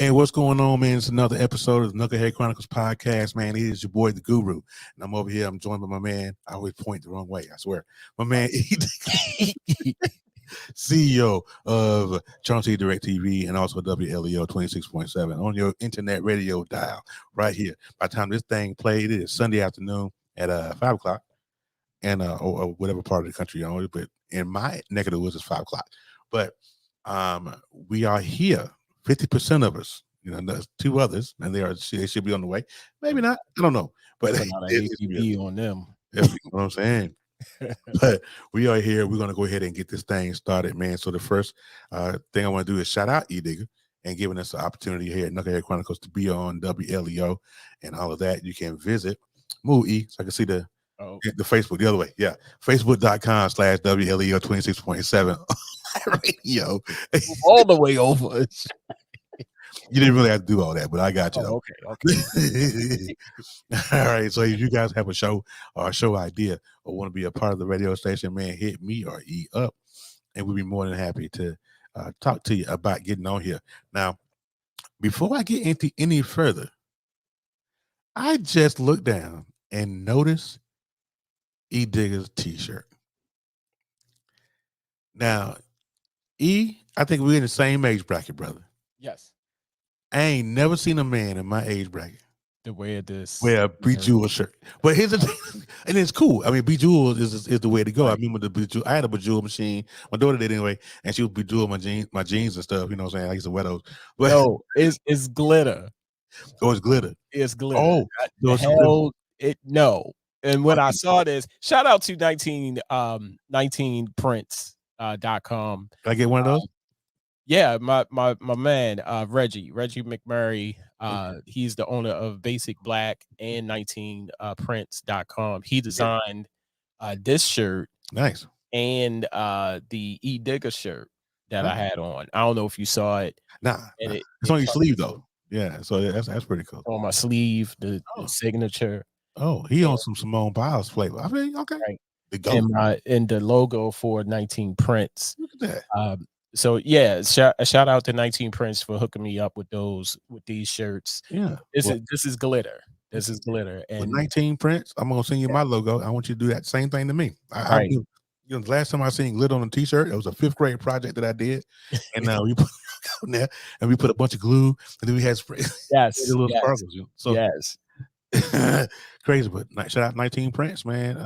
Hey, what's going on, man? It's another episode of the Knucklehead Chronicles podcast, man. It is your boy, the Guru. And I'm over here. I'm joined by my man. I always point the wrong way, I swear. My man, CEO of Chauncey Direct TV and also WLEO 26.7 on your internet radio dial right here. By the time this thing played, it is Sunday afternoon at 5 o'clock and or whatever part of the country you're on. But in my neck of the woods, it's 5 o'clock. But we are here. 50% of us, there's two others, and they should be on the way. Maybe not. I don't know. But APB on them. You know what I'm saying? But we are here. We're going to go ahead and get this thing started, man. So the first thing I want to do is shout out E-Digger and giving us the opportunity here at Knucklehead Chronicles to be on WLEO and all of that. You can visit Move E, so I can see the Facebook the other way. Yeah. Facebook.com/WLEO 26.7 radio. All the way over. You didn't really have to do all that, but I got you. Okay. All right. So if you guys have a show or a show idea or want to be a part of the radio station, man, hit me or E up, and we'll be more than happy to talk to you about getting on here. Now, before I get into any further, I just looked down and noticed E Digger's t-shirt. Now, E, I think we're in the same age bracket, brother. Yes. I ain't never seen a man in my age bracket wear a Bejeweled shirt. But here's the thing, and it's cool. I mean, Bejeweled is the way to go. Right. I remember I had a Bejeweled machine. My daughter did anyway, and she would Bejewel my jeans and stuff. You know what I'm saying? I used to wear those. But no, it's glitter. Oh, it's glitter. It's glitter. Oh, no. And when I saw this, shout out to 19prints.com. Can I get one of those? Yeah, my man, Reggie McMurray, he's the owner of Basic Black and 19prints.com. He designed this shirt. Nice. And the E Digger shirt that I had on. I don't know if you saw it. Nah. It's on your sleeve though. Yeah, so that's pretty cool. On my sleeve, the signature. Oh, he owns some Simone Biles flavor. I mean, okay. Right. And the logo for 19 Prints. Look at that. So yeah, shout out to 19 Prints for hooking me up with these shirts. Yeah, this is glitter. This is glitter. And with 19 Prints, I'm gonna send you my logo. I want you to do that same thing to me. The last time I seen glitter on a t-shirt, it was a 5th grade project that I did, and we put on there and we put a bunch of glue, and then we had spray. Yes, little sparkles. So yes. Crazy, but shout out 19 Prints, man.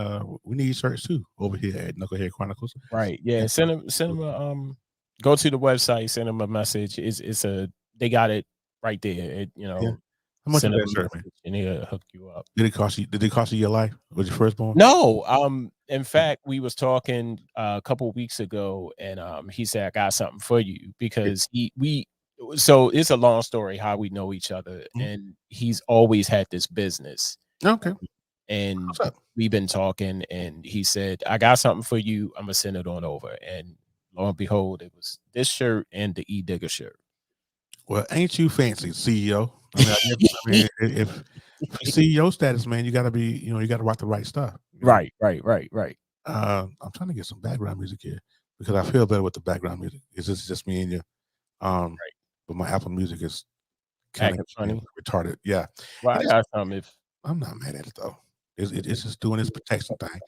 We need shirts too over here at Knucklehead Chronicles. Right. Yeah. Send them go to the website, send them a message. They got it right there. How much is that shirt, man? And they'll hook you up. Did it cost you your life? Was your firstborn? No. In fact, we was talking a couple of weeks ago, and he said, I got something for you, because so it's a long story how we know each other, and he's always had this business. Okay. And we've been talking, and he said, I got something for you. I'm gonna send it on over. And lo and behold, it was this shirt and the E Digger shirt. Well, ain't you fancy, CEO? I mean, if CEO status, man, you gotta be, you gotta rock the right stuff. Right. I'm trying to get some background music here because I feel better with the background music. It's just me and you. Right. But my Apple Music is kind of retarded. Yeah. Well, I got some. I'm not mad at it though. It's just doing its protection thing.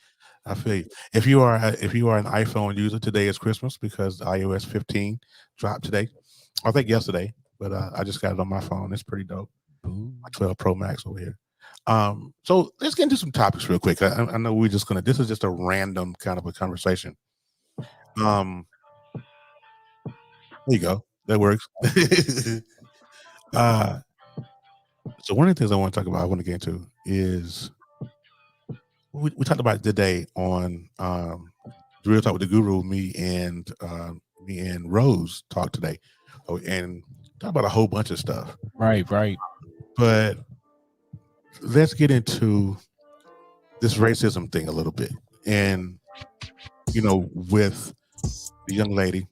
I feel you. If you are an iPhone user, today is Christmas because iOS 15 dropped today. I think yesterday, but I just got it on my phone. It's pretty dope. My 12 Pro Max over here. So let's get into some topics real quick. I know we're just gonna. This is just a random kind of a conversation. There you go. That works. So one of the things I want to talk about, I want to get into is we talked about today on the Real Talk with the Guru. Me and Rose talked today, and talk about a whole bunch of stuff. Right. But let's get into this racism thing a little bit, and with the young lady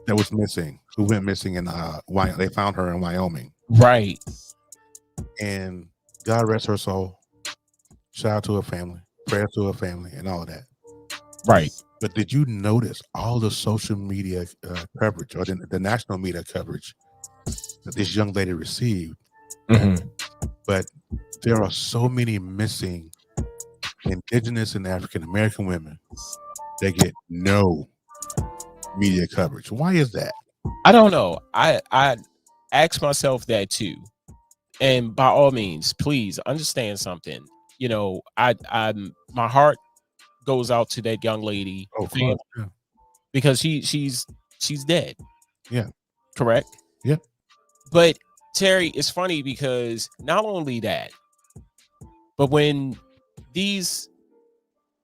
that was missing, who went missing in they found her in Wyoming. Right. And God rest her soul. Shout out to her family, prayers to her family, and all of that. Right. But did you notice all the social media coverage or the national media coverage that this young lady received. Mhm. But there are so many missing Indigenous and African American women that get no media coverage. Why is that? I don't know. I ask myself that too. And by all means, please understand something. You know, I'm my heart goes out to that young lady Oh, of family course. Yeah. because she's dead. Yeah. Correct. Yep. But Terry, it's funny because not only that, but when these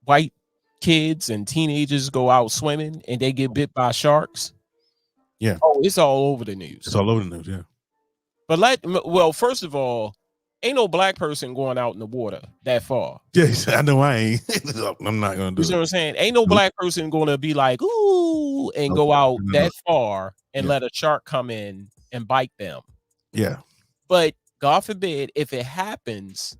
white kids and teenagers go out swimming and they get bit by sharks, Yeah. oh, it's all over the news. It's all over the news. Yeah. But well, first of all, ain't no black person going out in the water that far. Yes, I know I ain't. I'm not gonna do You see it. what I'm saying? Ain't no Nope. black person going to be like, ooh, and Nope. go out No. that far and Yeah. let a shark come in and bite them. Yeah. But God forbid, if it happens,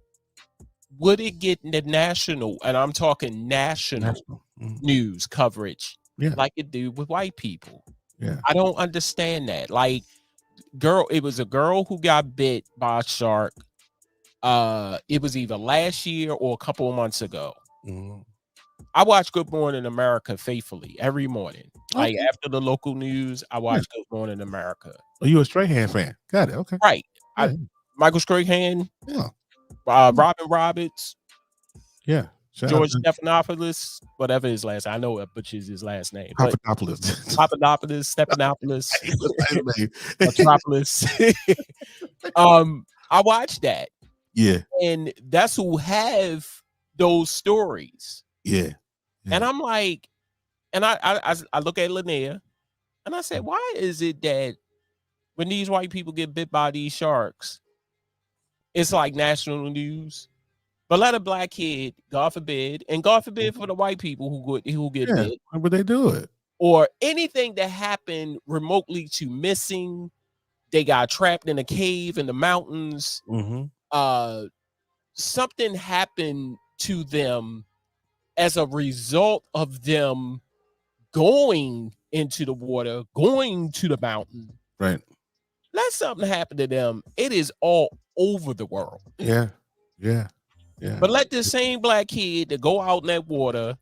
would it get the national, and I'm talking national Mhm. news coverage Yeah. like it do with white people? Yeah. I don't understand that. Like, it was a girl who got bit by a shark. It was either last year or a couple of months ago. Mhm. I watch Good Morning America faithfully every morning. Like Okay. after the local news, I watch Good Morning America. Oh, you a Strahan fan? Got it. Okay. Right. Yeah. Michael Strahan, Yeah. Robin Roberts, Yeah. Shout out George to Stephanopoulos, whatever his last name. I know it butchers his last name. But Papadopoulos. Papadopoulos, Stephanopoulos, His name. Metropolis. I watched that. Yeah. And that's who have those stories. Yeah. And I'm like, and I look at Linnea and I said, why is it that when these white people get bit by these sharks, it's like national news? But let a black kid, God forbid, and God forbid for the white people who get Yeah. bit, Why would they do it? or anything that happened remotely to missing, they got trapped in a cave in the mountains, Mm-hmm. something happened to them as a result of them going into the water, going to the mountain. Right. Let something happen to them. It is all over the world. Yeah. Yeah. Yeah. But let this same black kid that go out in that water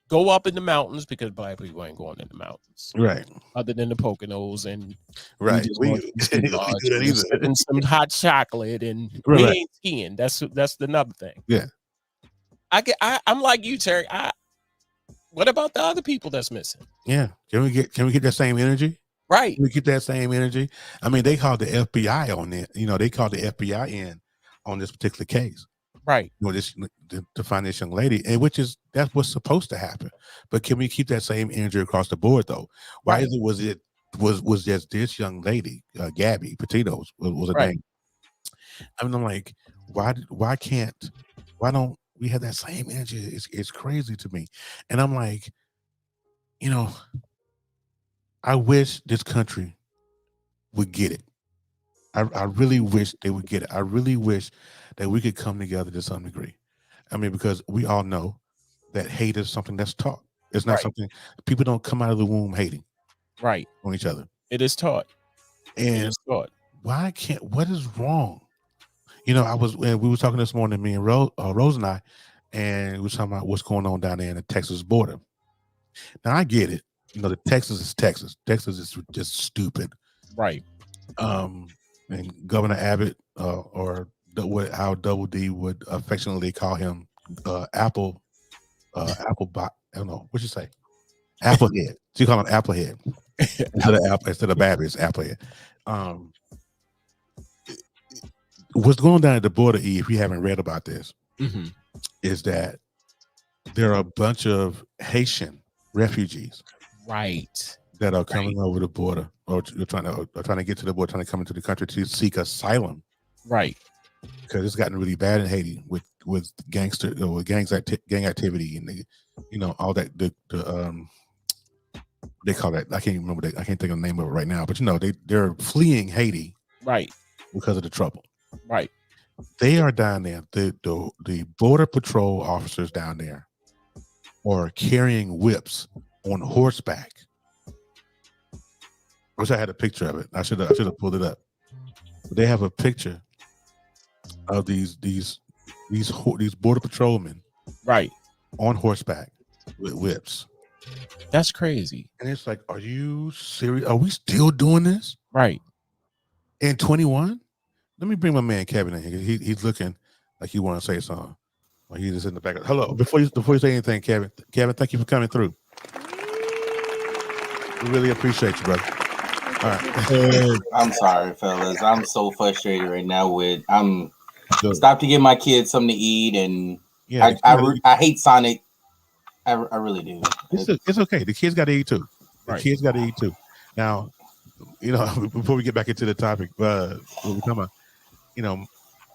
go up in the mountains, because black people ain't going in the mountains. Right. Other than the Poconos, and Right. we just We want to ski don't lodge do that and either. sipping some hot chocolate, and Right. we ain't skiing. That's another thing. Yeah. I'm like you, Terry. What about the other people that's missing? Yeah. Can we get that same energy? Right. Can we get that same energy? I mean, they called the FBI on it. You know, they called the FBI in on this particular case. Right. You know, this to find this young lady, and that's what's supposed to happen. But can we keep that same energy across the board, though? Why Right. was just this young lady, Gabby Petitos was her Right. name? I mean, I'm like, why don't we have that same energy? It's crazy to me, and I'm like, you know, I wish this country would get it. I really wish they would get it. I really wish that we could come together to some degree. I mean, because we all know that hate is something that's taught. It's not Right. something people don't come out of the womb hating Right. on each other. It is taught. It And is taught. what is wrong? You know, we were talking this morning, me and Rose and I, and we were talking about what's going on down there in the Texas border. Now I get it. You know, the Texas is Texas. Texas is just stupid. Right. And Governor Abbott, how Double D would affectionately call him, Apple Bot. I don't know what you say, Applehead. She call him Applehead instead of Babbitt. It's Applehead. What's going down at the border, E, if you haven't read about this, is that there are a bunch of Haitian refugees, right, that are coming over the border, or trying to get to the border, trying to come into the country to seek asylum, right, because it's gotten really bad in Haiti with gang activity, and all that. They call that, I can't remember. I can't think of the name of it right now. But they're fleeing Haiti, right, because of the trouble. Right. They are down there. The border patrol officers down there are carrying whips on horseback, wish I had a picture of it. I should have pulled it up. But they have a picture of these border patrolmen, right? on horseback with whips. That's crazy. And it's like, are you serious? Are we still doing this? Right. In 21? Let me bring my man Kevin in here. He's looking like he want to say something. Or he's just in the back. Hello. Before you say anything, Kevin, thank you for coming through. We really appreciate you, brother. All right. I'm sorry, fellas. I'm so frustrated right now with stop to get my kids something to eat, and I hate Sonic. I really do. It's okay. The kids got to eat too. Kids got to eat too. Now, before we get back into the topic, what we're talking about,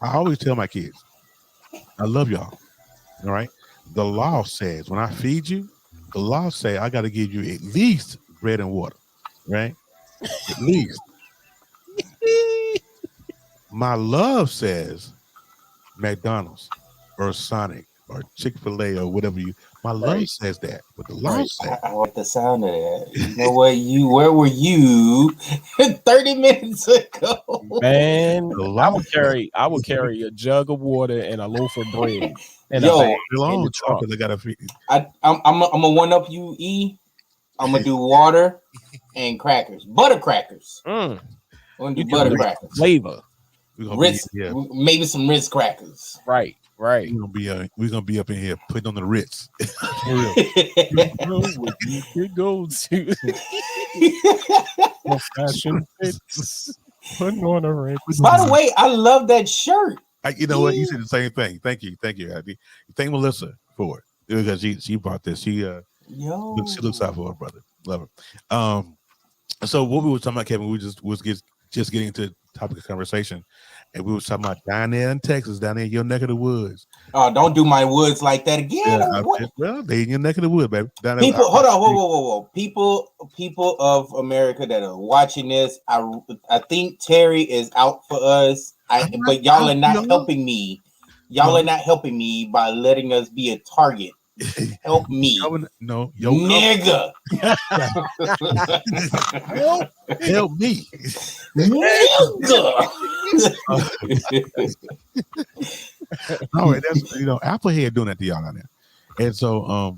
I always tell my kids, I love y'all. All right. The law says when I feed you, the law says I got to give you at least bread and water. Right. At least. My love says McDonald's or Sonic or Chick-fil-A or whatever my love says that, but the law says. I like the sound of that. You know what? Where were you 30 minutes ago? Man, I would carry a jug of water and a loaf of bread. And I'm gonna one up you, E. I'm gonna do water and crackers, butter crackers. I'm gonna do butter crackers. Flavor. Ritz, maybe some Ritz crackers. Right. We're gonna be up in here putting on the Ritz. It goes to fashion fits. Putting on a Ritz. By the way, I love that shirt. You know what? You said the same thing. Thank you, Abby. Thank Melissa for it because she bought this. She looks out for her brother. Love her. So what we were talking about, Kevin, we just getting into the topic of conversation, and we were talking about down there in Texas, down there in your neck of the woods. Oh, don't do my woods like that again. Well, they in your neck of the woods, baby. Down there, people, hold on, whoa. People of America that are watching this, I think Terry is out for us. But y'all are not helping me. Y'all are not helping me by letting us be a target. Help me. Nigga. Help me. Nigga. No, that's Applehead doing that to y'all down there. And so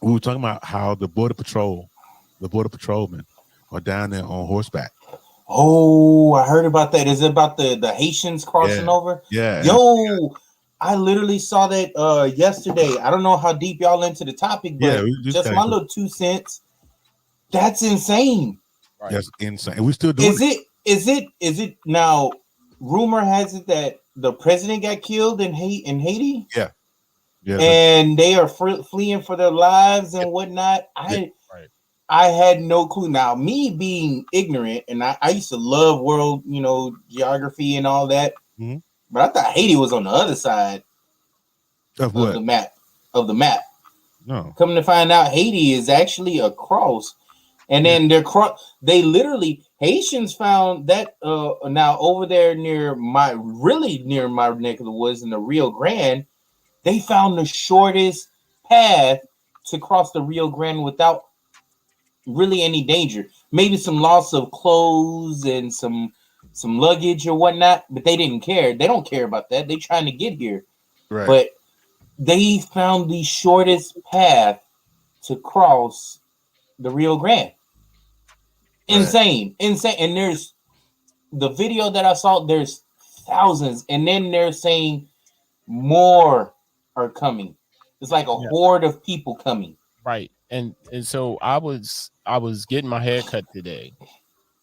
we were talking about how the border patrolmen are down there on horseback. Oh, I heard about that. Is it about the Haitians crossing over? Yeah. Yo, I literally saw that yesterday. I don't know how deep y'all into the topic, but just my little 2 cents. That's insane. Right. That's insane. We still doing it. Is it now? Rumor has it that the president got killed in Haiti. Yeah. And they are fleeing for their lives and whatnot. I had no clue. Now, me being ignorant, and I used to love world, geography and all that. Mm-hmm. But I thought Haiti was on the other side of the map. No. Coming to find out, Haiti is actually across. And then they literally, Haitians found that now over there near my neck of the woods in the Rio Grande, they found the shortest path to cross the Rio Grande without really any danger. Maybe some loss of clothes and some luggage or whatnot, but they didn't care. They don't care about that. They're trying to get here. Right. But they found the shortest path to cross the Rio Grande. Insane. And there's the video that I saw, there's thousands, and then they're saying more are coming. It's like a horde of people coming. Right. And so I was getting my hair cut today,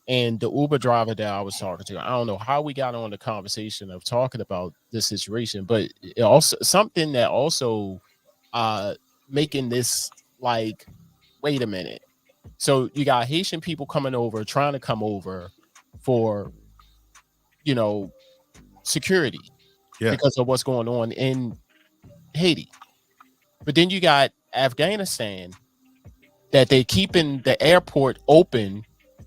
and the Uber driver that I was talking to, I don't know how we got on the conversation of talking about this situation, but it also something that also making this like, wait a minute. So you got Haitian people trying to come over for, security because of what's going on in Haiti. But then you got Afghanistan that they keeping the airport open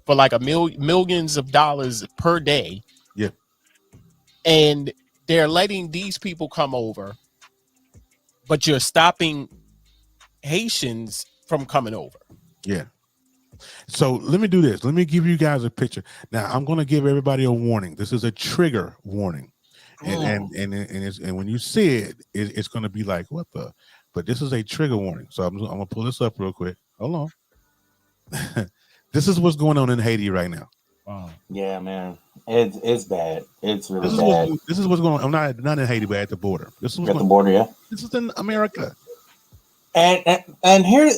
for like millions of dollars per day. Yeah. And they're letting these people come over, but you're stopping Haitians from coming over. Yeah. So let me do this. Let me give you guys a picture. Now I'm going to give everybody a warning. This is a trigger warning, and when you see it, it's going to be like what the. But this is a trigger warning. So I'm going to pull this up real quick. Hold on. This is what's going on in Haiti right now. Wow. Yeah, man, it's bad. It's really This bad. This is what's going on. I'm not in Haiti, but at the border. This is what's At the going, border, yeah. This is in America. And here,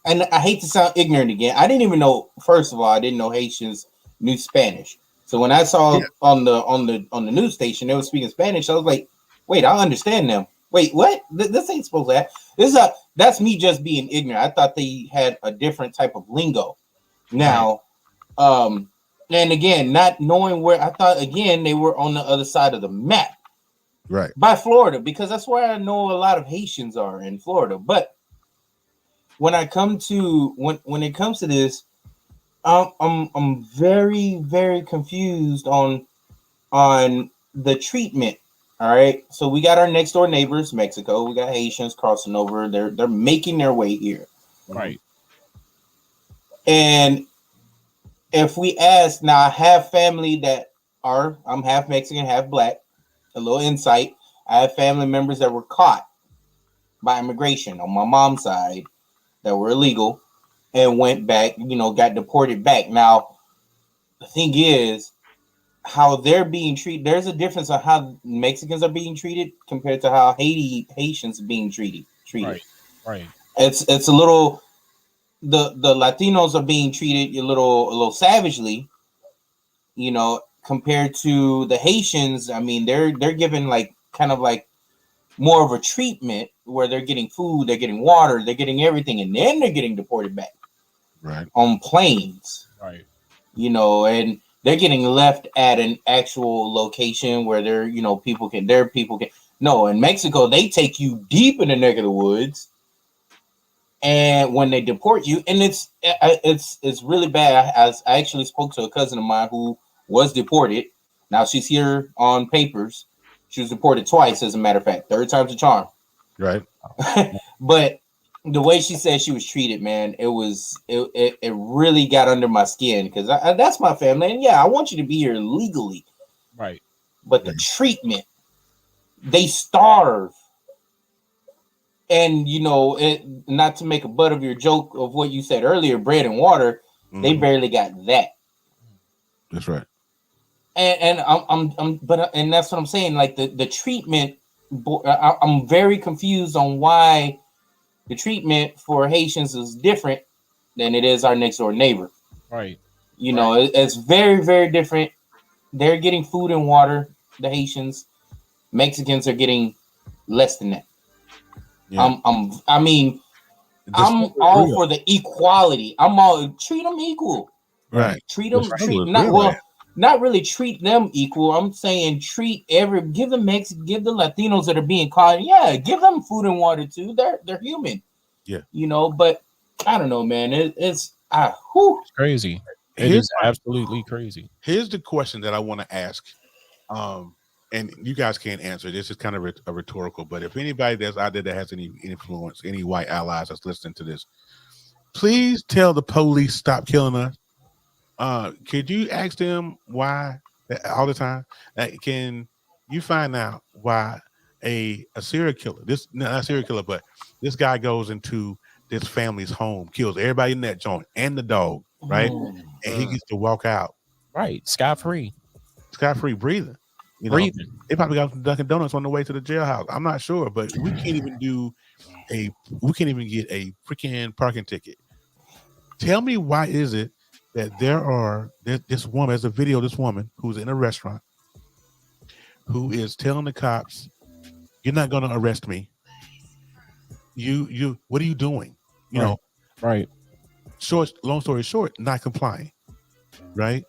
and I hate to sound ignorant again. I didn't even know. First of all, I didn't know Haitians knew Spanish. So when I saw on the news station they were speaking Spanish, I was like, "Wait, I understand them." Wait, what? This ain't supposed to happen. That's me just being ignorant. I thought they had a different type of lingo. Now, and again, not knowing where, I thought again they were on the other side of the map, right by Florida, because that's where I know a lot of Haitians are, in Florida. But when it comes to this, I'm very, very confused on the treatment. All right, so we got our next door neighbors, Mexico. We got Haitians crossing over. They're making their way here, right? And if we ask now, I have family I'm half Mexican, half black. A little insight: I have family members that were caught by immigration on my mom's side that were illegal and went back, got deported back. Now, the thing is, how they're being treated, there's a difference on how Mexicans are being treated compared to how Haitians are being treated. Right. It's a little, the Latinos are being treated a little savagely, compared to the Haitians. I mean, they're given like kind of like more of a treatment where they're getting food, they're getting water, they're getting everything, and then they're getting deported back, right, on planes, right, and they're getting left at an actual location where people can no, in Mexico they take you deep in the neck of the woods, and when they deport you, and it's really bad. I actually spoke to a cousin of mine who was deported. Now she's here on papers. She was deported twice, as a matter of fact. Third time's a charm. Right. But the way she said she was treated, man, it really got under my skin, because that's my family, and yeah, I want you to be here legally, right? But the treatment, they starve, and not to make a butt of your joke of what you said earlier, bread and water, they barely got that. That's right. And and that's what I'm saying. Like the treatment, I'm very confused on why the treatment for Haitians is different than it is our next door neighbor. Right. It's very, very different. They're getting food and water. The Haitians, Mexicans are getting less than that. Yeah. I'm all for the equality. I'm all, treat them equal. Right. Not really treat them equal. I'm saying give the Latinos that are being caught. Yeah, give them food and water too. They're human. Yeah. But I don't know, man. It's crazy. It is absolutely crazy. Here's the question that I want to ask. And you guys can't answer. This is kind of a rhetorical, but if anybody that's out there that has any influence, any white allies that's listening to this, please tell the police stop killing us. Could you ask them why all the time? Can you find out why a serial killer, not a serial killer, but this guy goes into this family's home, kills everybody in that joint and the dog, right? And he gets to walk out. Right. Scot-free, breathing. They probably got some Dunkin' Donuts on the way to the jailhouse. I'm not sure, but we can't even get a freaking parking ticket. Tell me, why is it that this woman, there's a video of this woman who's in a restaurant who is telling the cops, "You're not going to arrest me. You, what are you doing?" Right. Long story short, not complying. Right.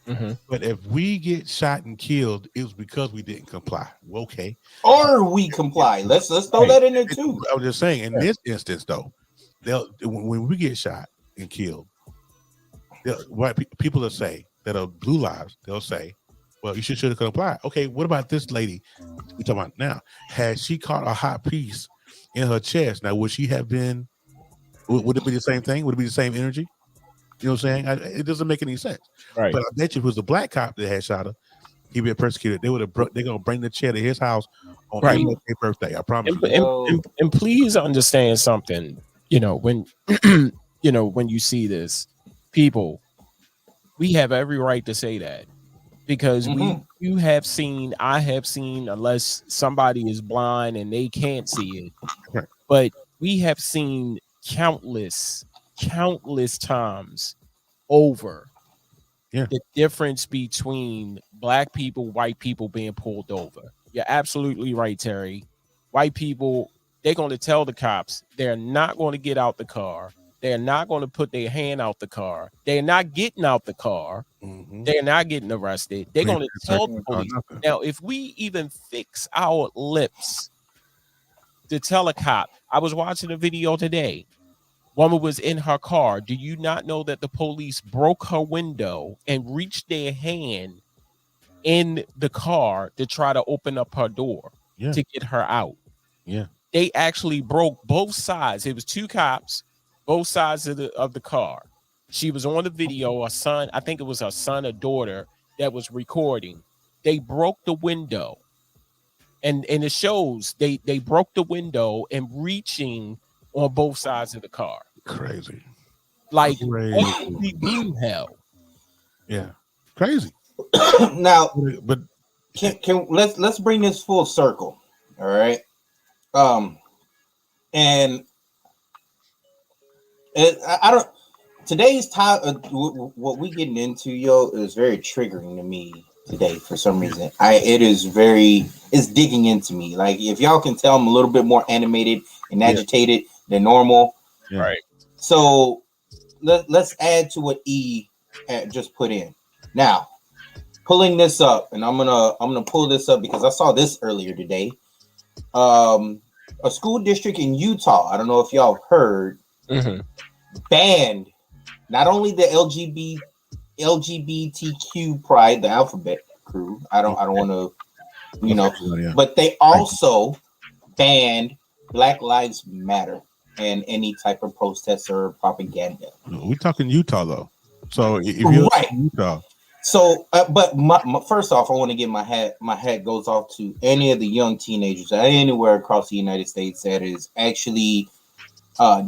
Mm-hmm. But if we get shot and killed, it was because we didn't comply. Okay. Or we comply. Let's throw that in there too. I was just saying, in this instance, though, when we get shot and killed, white people will say that are blue lives, they'll say, "Well, you should have complied." Okay, what about this lady we're talking about now? Had she caught a hot piece in her chest, now would she have been? Would it be the same thing? Would it be the same energy? You know what I'm saying? It doesn't make any sense. Right. But I bet you if it was a black cop that had shot her, he'd be persecuted. They're gonna bring the chair to his house on MLK birthday. I promise you. And please understand something. When when you see this, people, we have every right to say that because I have seen, unless somebody is blind and they can't see it, but we have seen countless times over the difference between black people, white people being pulled over. You're absolutely right, Terry. White people, they're going to tell the cops they're not going to get out the car. They're not going to put their hand out the car. They're not getting out the car. They're not getting arrested. They're going to tell the police. Now, if we even fix our lips to tell a cop, I was watching a video today. Woman was in her car. Do you not know that the police broke her window and reached their hand in the car to try to open up her door to get her out? Yeah. They actually broke both sides. It was two cops, both sides of the car. She was on the video. Her son, I think it was her son or daughter that was recording. They broke the window. And it shows they broke the window and reaching on both sides of the car. Crazy. Like holy blue hell. Yeah. Crazy. Now, but can let's bring this full circle. All right. And I don't. Today's time, what we getting into, yo, is very triggering to me today for some reason. It's digging into me. Like, if y'all can tell, I'm a little bit more animated and agitated than normal. Yeah. Right. So let's add to what E had just put in. Now, pulling this up, and I'm gonna pull this up because I saw this earlier today. A school district in Utah, I don't know if y'all heard, banned not only the LGBTQ pride, the alphabet crew. I don't want to, but they also banned Black Lives Matter and any type of protest or propaganda. We're talking Utah though, so if you're right, Utah. So, but my first off, I want to get my hat goes off to any of the young teenagers anywhere across the United States that is actually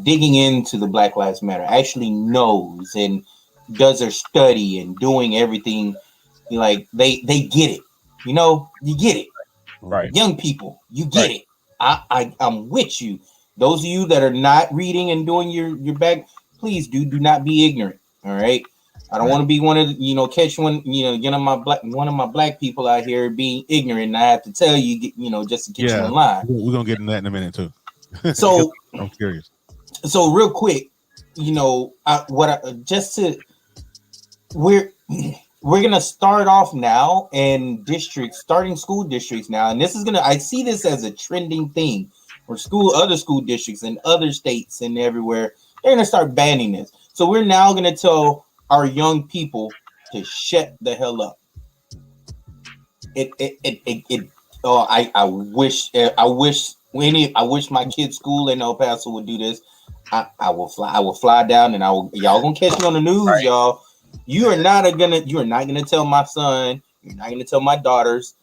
digging into the Black Lives Matter, actually knows and does their study and doing everything. Like they get it, you get it, right? Young people, you get it. I'm with you. Those of you that are not reading and doing your back, please do not be ignorant. All right. I don't want to be one of catch one, one of my black people out here being ignorant. And I have to tell you, just to get you in line. We're gonna get into that in a minute too. So I'm curious. So real quick, we're gonna start off now in starting school districts now, and I see this as a trending thing for other school districts in other states and everywhere. They're gonna start banning this. So we're now gonna tell our young people to shut the hell up. I wish my kid's school in El Paso would do this. I will fly down and y'all gonna catch me on the news, right. Y'all. You are not gonna tell my son, you're not gonna tell my daughters,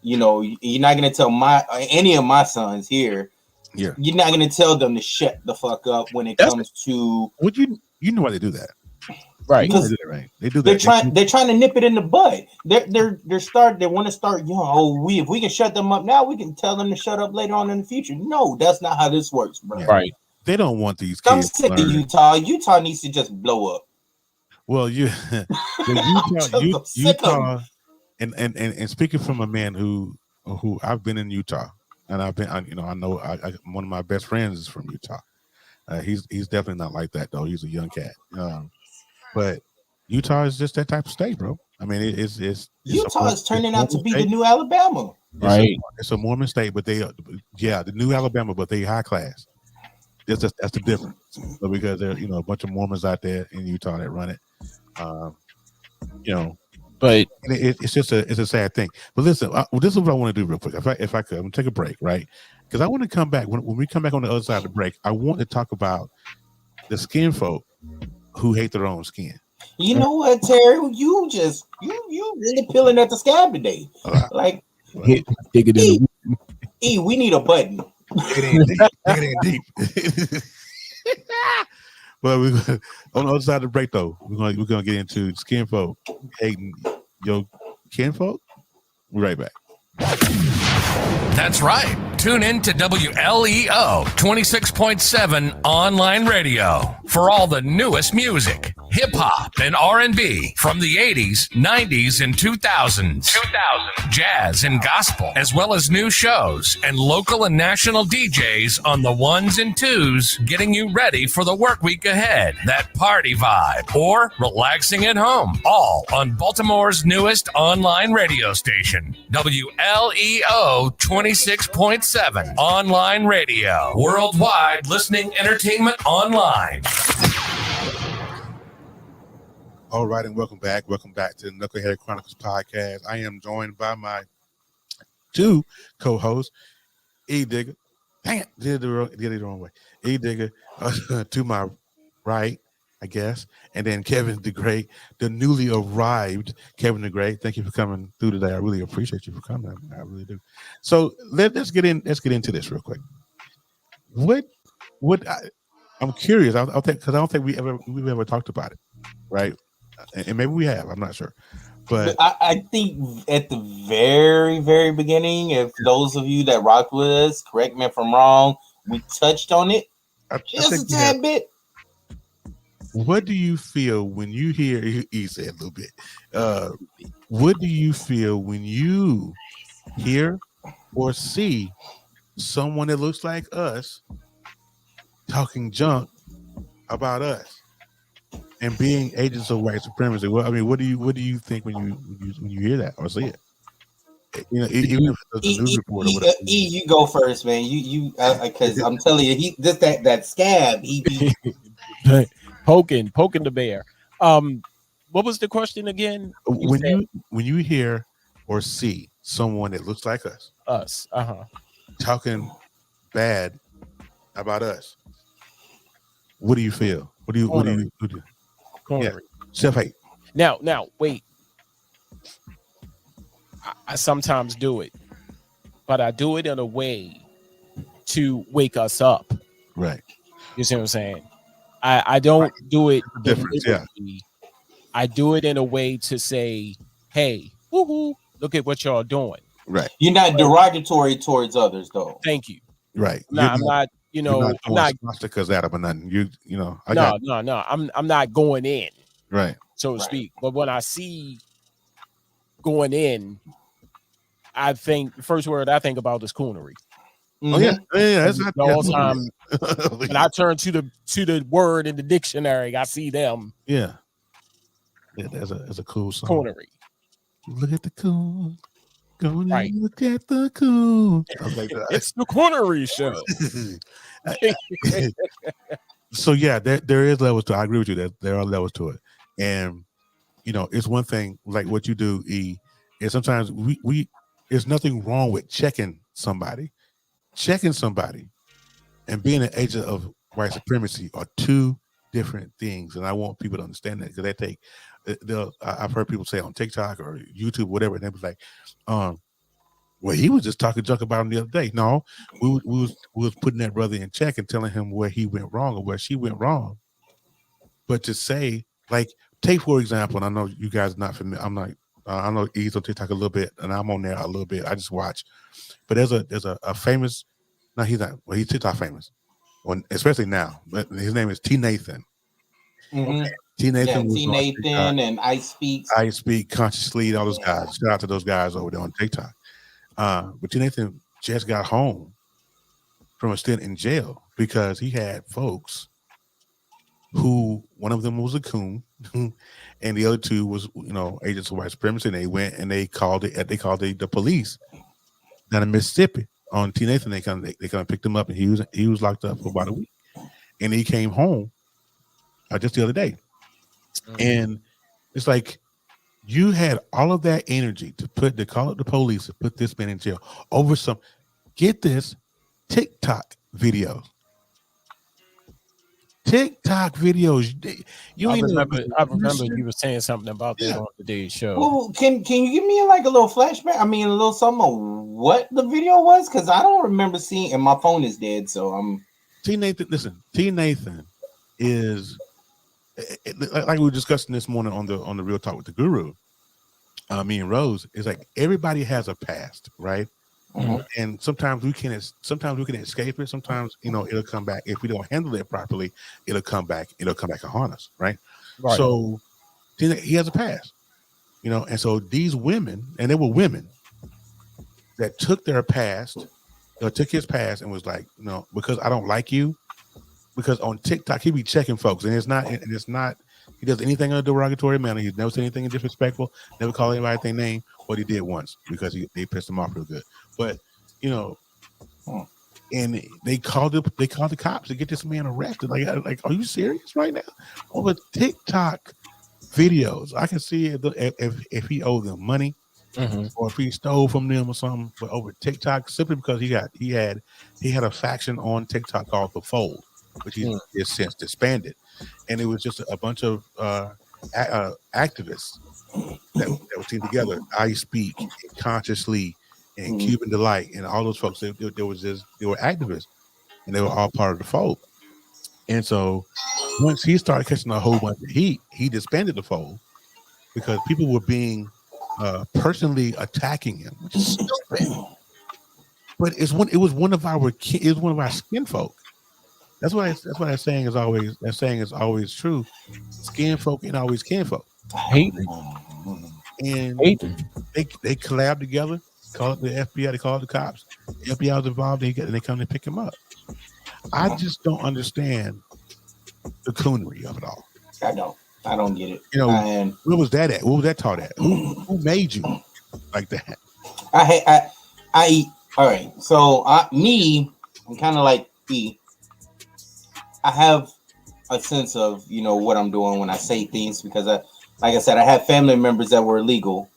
you're not gonna tell any of my sons here. Yeah. You're not gonna tell them to shut the fuck up when it comes to would you know why they do that. Right. They do that, right. They do that. They're trying to nip it in the bud. They want to start young. If we can shut them up now, we can tell them to shut up later on in the future. No, that's not how this works, bro. Yeah. Right. They don't want these kids. I'm sick of Utah. Utah needs to just blow up. Well, Utah, and speaking from a man who I've been in Utah, and I know one of my best friends is from Utah. He's definitely not like that though. He's a young cat. But Utah is just that type of state, bro. I mean, it's Utah is turning out to be the new Alabama. Right. It's a Mormon state, but the new Alabama, but they high class. That's the difference. So because there a bunch of Mormons out there in Utah that run it. But it's just a sad thing. But listen, this is what I want to do real quick. If I could, I'm gonna take a break, right? Because I want to come back when we come back on the other side of the break. I want to talk about the skin folk who hate their own skin. You know what, Terry? You really peeling at the scab today. Like, Dig it in we need a button. It ain't deep. It ain't deep. But we're gonna, on the other side of the break, though, we're gonna get into skin folk hating your kinfolk. We're right back. That's right. Tune in to WLEO 26.7 online radio for all the newest music, hip hop and R&B from the 80s, 90s, and 2000s. Jazz and gospel, as well as new shows and local and national DJs on the ones and twos, getting you ready for the work week ahead. That party vibe or relaxing at home, all on Baltimore's newest online radio station, WLEO 26.7 online radio. Worldwide listening entertainment online. All right, and welcome back. Welcome back to the Knucklehead Chronicles podcast. I am joined by my two co-hosts, E Digger. Dang it, did it the wrong way. E Digger to my right, I guess, and then Kevin the Great, the newly arrived Kevin the Great. Thank you for coming through today. I really appreciate you for coming. I really do. So let's get into this real quick. I'm curious. I'll think because I don't think we've ever talked about it, right? And maybe we have. I'm not sure, but I think at the very, very beginning, if those of you that rocked with us, correct me if I'm wrong, we touched on it just a tad bit. What do you feel when you hear? He said a little bit. What do you feel when you hear or see someone that looks like us talking junk about us and being agents of white supremacy? Well, I mean, what do you think when you hear that or see it? You know, even if it's a news report or whatever. You go first, man. You because I'm telling you, he just that scab. He poking the bear. What was the question again? When you hear or see someone that looks like us, talking bad about us, what do you feel? What do you? Yeah, self-hate. Now, wait. I sometimes do it, but I do it in a way to wake us up. Right. You see what I'm saying? I don't do it different. Yeah. I do it in a way to say, "Hey, woohoo! Look at what y'all doing." Right. You're not derogatory towards others, though. Thank you. Right. I'm not. You know, I'm not swastikas at them or nothing. You know. No. I'm not going in. Right. So to speak. But when I see going in, I think the first word I think about is coonery. Oh yeah. That's the whole time. When I turn to the word in the dictionary, I see them. Yeah. Yeah, there's a cool song. Coonery. Look at the coon. Go right. Look at the coon. It's the Coonery Show. So yeah, there is levels to it. I agree with you that there are levels to it. And you know, it's one thing like what you do, E, is sometimes we there's nothing wrong with checking somebody and being an agent of white supremacy are two different things. And I want people to understand that because I've heard people say on TikTok or YouTube, whatever, and they was like, well, he was just talking junk about him the other day. No, we was putting that brother in check and telling him where he went wrong or where she went wrong. But to say, like, take for example, and I know you guys are not familiar. I'm not. I know he's on TikTok a little bit, and I'm on there a little bit. I just watch. But there's a famous. No, he's not. Well, he's TikTok famous, especially now. But his name is T Nathan. Mm-hmm. Okay. T Nathan, T Nathan, and I Speak Consciously, all those guys. Shout out to those guys over there on TikTok. But T Nathan just got home from a stint in jail because he had folks who one of them was a coon, and the other two was agents of white supremacy. And they went and they called the police down in Mississippi on T Nathan. They kind of picked him up, and he was locked up for about a week, and he came home just the other day. And it's like you had all of that energy to call up the police and put this man in jail over some, get this, TikTok video. TikTok videos. You I ain't remember know. you were saying something about that on today's show. Well, can you give me like a little flashback? I mean, a little something of what the video was, because I don't remember seeing. And my phone is dead, so I'm. T Nathan, listen. T Nathan is like we were discussing this morning on the Real Talk with the Guru. Me and Rose is like everybody has a past, right? Mhm. And sometimes we can escape it. Sometimes it'll come back if we don't handle it properly. It'll come back and haunt us, right? Right. So he has a past, and so these women, and they were women that took their past, took his past, and was like, because I don't like you. Because on TikTok he be checking folks, and it's not he does anything in a derogatory manner. He's never said anything disrespectful, never called anybody their name, but he did once because they pissed him off real good. But and they called the cops to get this man arrested. Like, are you serious right now? Over TikTok videos, I can see if he owed them money or if he stole from them or something. But over TikTok, simply because he had a faction on TikTok called The Fold, which he has since disbanded, and it was just a bunch of activists that were teamed together. I Speak, and Consciously, and Cuban Delight, and all those folks. They were activists, and they were all part of The Fold. And so once he started catching a whole bunch of heat, he disbanded The Fold because people were being personally attacking him, which is stupid. But it was one of our skin folk. That's what that saying is always true. Skin folk ain't always kinfolk. Hate. And they collab together, call it the FBI, they call it the cops. The FBI was involved, and they come to pick him up. I just don't understand the coonery of it all. I don't get it. Where was that at? What was that taught at? Who made you like that? All right. So I'm kind of like E. I have a sense of what I'm doing when I say things, because like I said, I have family members that were illegal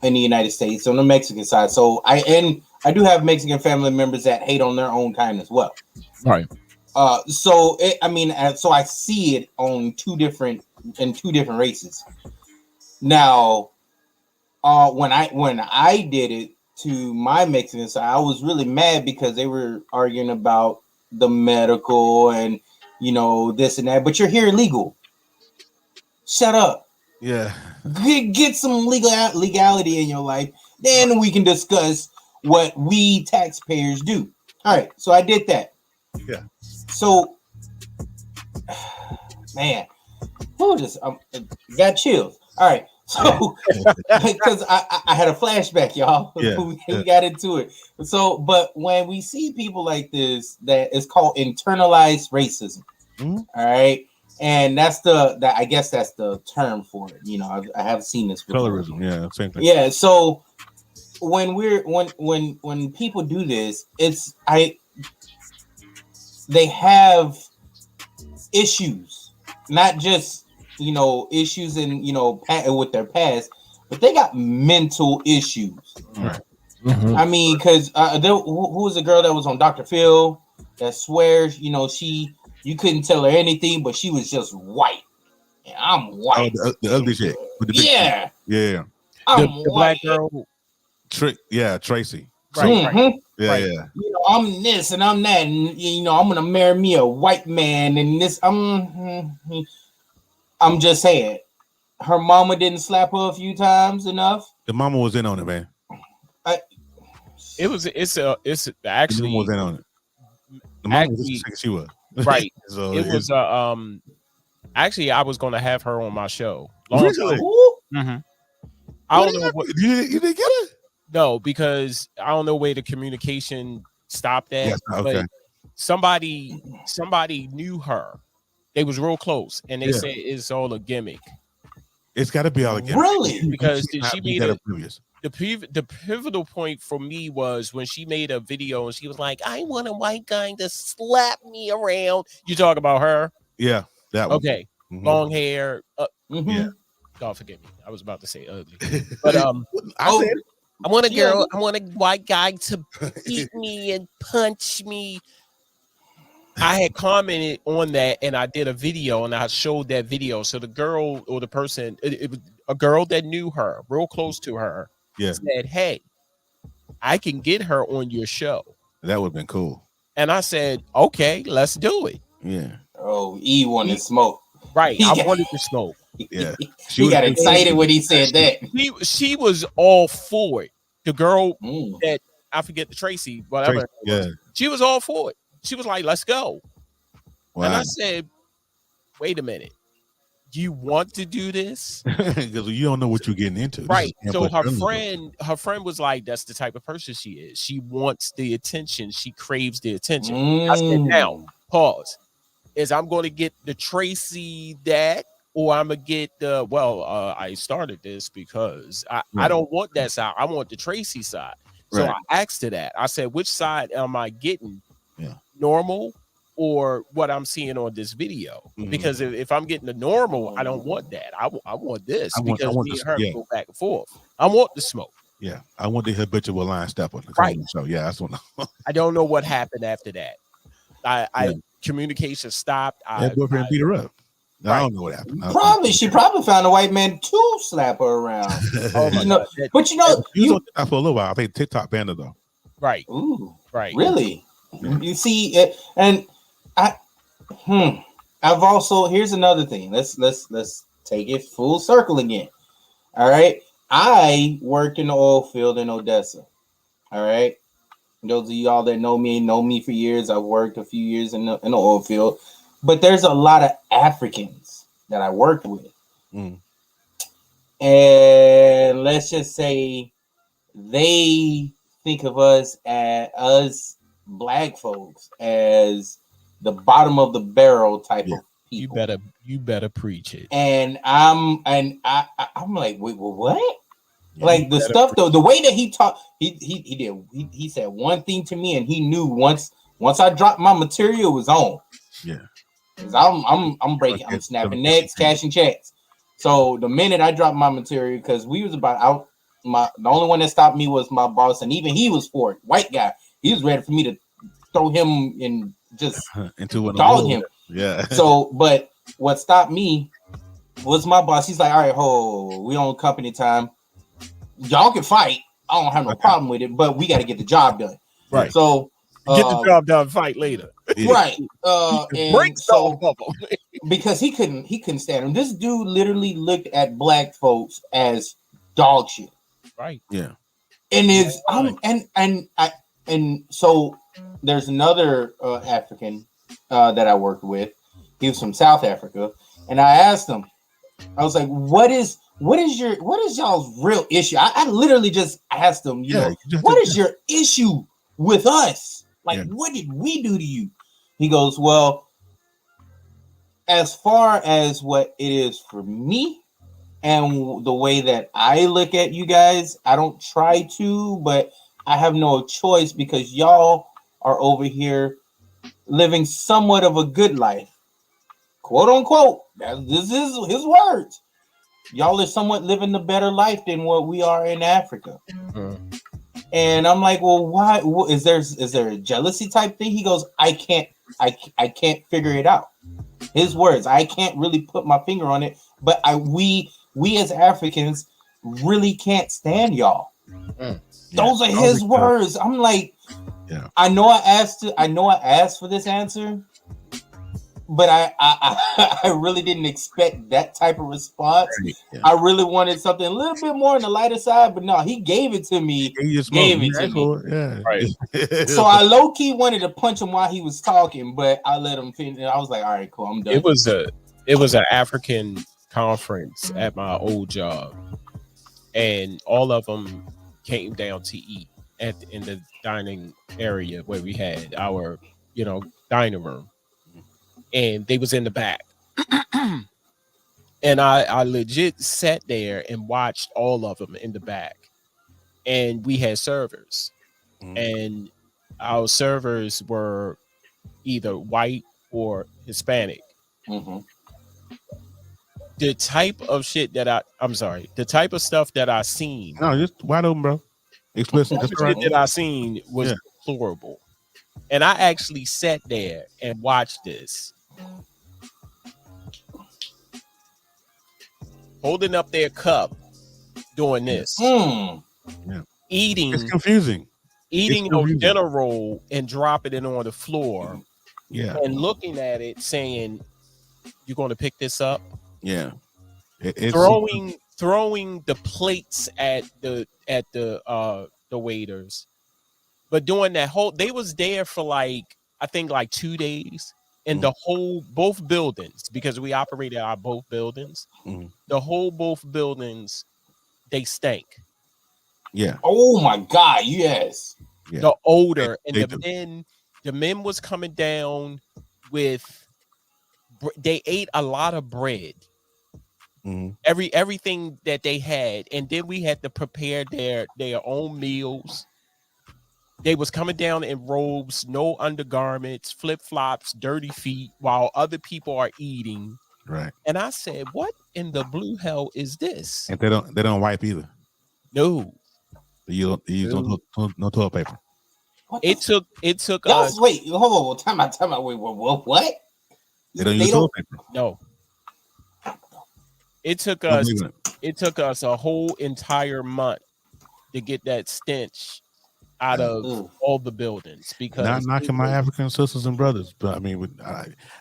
in the United States on the Mexican side. So I do have Mexican family members that hate on their own kind as well. Right. So I see it on two different races. Now, when I did it to my Mexican side, I was really mad because they were arguing about the medical and this and that. But you're here illegal. Shut up. Yeah. Get some legality in your life. Then we can discuss what we taxpayers do. All right. So I did that. Yeah. So, man, got chills. All right. So, because I had a flashback, y'all. Yeah. We got into it. So, but when we see people like this, that is called internalized racism. All right. And I guess that's the term for it. I have seen this before. Colorism, yeah, same thing. Yeah. So when people do this, they have issues, not just issues in with their past, but they got mental issues. Right. I mean, because who was the girl that was on Dr. Phil that swears you couldn't tell her anything, but she was just white. And I'm white. Oh, the ugly chick. With the big Yeah. Yeah. The black girl. Tracy. Right. Yeah, right. yeah. I'm this and I'm that, and I'm gonna marry me a white man, and this. I'm just saying, her mama didn't slap her a few times enough. The mama was in on it, man. It's actually the mama was in on it. The mama was just as she was. Right. So it was actually I was gonna have her on my show. Really? I don't know what you didn't get it. No, because I don't know where the communication stopped at. Yes, okay. But somebody knew her. They was real close, and they said it's all a gimmick. It's got to be all a gimmick. Really? Because she made the pivotal point for me was when she made a video and she was like, "I want a white guy to slap me around." You talk about her? Yeah, that one. Okay, long hair. Yeah. God forgive me. I was about to say ugly, but I want a girl. I want a white guy to beat me and punch me. I had commented on that, and I did a video, and I showed that video. So the girl or the person, it was a girl that knew her, real close to her, said, "Hey, I can get her on your show." That would have been cool. And I said, "Okay, let's do it." Yeah. Oh, E wanted smoke. Right. I wanted to smoke. Yeah. He got excited when he said that. She was all for it. The girl that I forget the Tracy, whatever. She was all for it. She was like, "Let's go." Wow. And I said, "Wait a minute. You want to do this?" Because you don't know what you're getting into. Right. So her friend was like, "That's the type of person she is. She wants the attention. She craves the attention." I said, "Now, pause. Is I'm going to get the Tracy that, or I'm going to get the, I started this because I don't want that side. I want the Tracy side." So I asked her that. I said, "Which side am I getting? Normal or what I'm seeing on this video?" Because if I'm getting the normal, I don't want that. I want this because me and her go back and forth. I want the smoke. Yeah, I want the habitual line stepper. Right. So yeah, that's what I don't know what happened after that. I communication stopped. That boyfriend beat her up. I don't know what happened. She probably found a white man to slap her around. But you know, for a little while, I think TikTok banned her though. Right. Ooh. Right. Really? Yeah. You see it, and I've also, here's another thing. Let's take it full circle again. All right. I worked in the oil field in Odessa. All right. Those of y'all that know me for years. I've worked a few years in the oil field, but there's a lot of Africans that I worked with. And let's just say they think of us black folks as the bottom of the barrel type of people. You better preach it. And I'm like, wait, what? Yeah, like the stuff though, the way that he talked, he said one thing to me, and he knew once I dropped my material, it was on. Yeah. Cause I'm breaking, I'm snapping necks, cashing checks. So the minute I dropped my material, because we was about out, the only one that stopped me was my boss, and even he was for it. White guy, he was ready for me to throw him and just dog him. Yeah. So, but what stopped me was my boss. He's like, "All right, we on company time. Y'all can fight. I don't have no problem with it, but we got to get the job done." Right. So get the job done. Fight later. Right. And so because he couldn't stand him. This dude literally looked at black folks as dog shit. Right. Yeah. And so there's another African that I worked with. He was from South Africa, and I asked him. I was like, "What is y'all's real issue?" I literally just asked him, what is your issue with us? Like, what did we do to you? He goes, "Well, as far as what it is for me and the way that I look at you guys, I don't try to, but I have no choice because y'all are over here living somewhat of a good life, quote unquote." This is his words. "Y'all are somewhat living a better life than what we are in Africa." And I'm like, "Well, why? Is there a jealousy type thing?" He goes, I can't figure it out." His words, "I can't really put my finger on it, but we as Africans really can't stand y'all." Those are his words. I'm like, I know I asked for this answer, but I really didn't expect that type of response. Yeah. I really wanted something a little bit more on the lighter side, but no, he gave it to me. Yeah. Right. So I low key wanted to punch him while he was talking, but I let him finish. I was like, "All right, cool, I'm done." It was an African conference at my old job, and all of them came down to eat in the dining area where we had our dining room. And they was in the back. And I legit sat there and watched all of them in the back. And we had servers. And our servers were either white or Hispanic. The type of shit that the type of stuff that I seen. No, just wide open, bro. Explicit. The shit that I seen was deplorable. And I actually sat there and watched this. Holding up their cup, doing this. Mm. Yeah. Eating. It's confusing. Eating your dinner roll and dropping it on the floor. Yeah. And looking at it saying, you're going to pick this up? Yeah. It's throwing the plates at the waiters. But doing that they was there for like 2 days. And both buildings, because we operated our both buildings, both buildings, they stank. Yeah. Oh my God, yes. Yeah. The odor and the men was coming down with. They ate a lot of bread. Everything that they had, and then we had to prepare their own meals. They was coming down in robes, no undergarments, flip-flops, dirty feet, while other people are eating. Right. And I said, "What in the blue hell is this?" And they don't wipe either. No. You use no toilet paper. It took us. Wait, hold on, time out. Wait, what? They don't use toilet paper. No. It took us a whole entire month to get that stench out of all the buildings, because not knocking my African sisters and brothers, but I mean,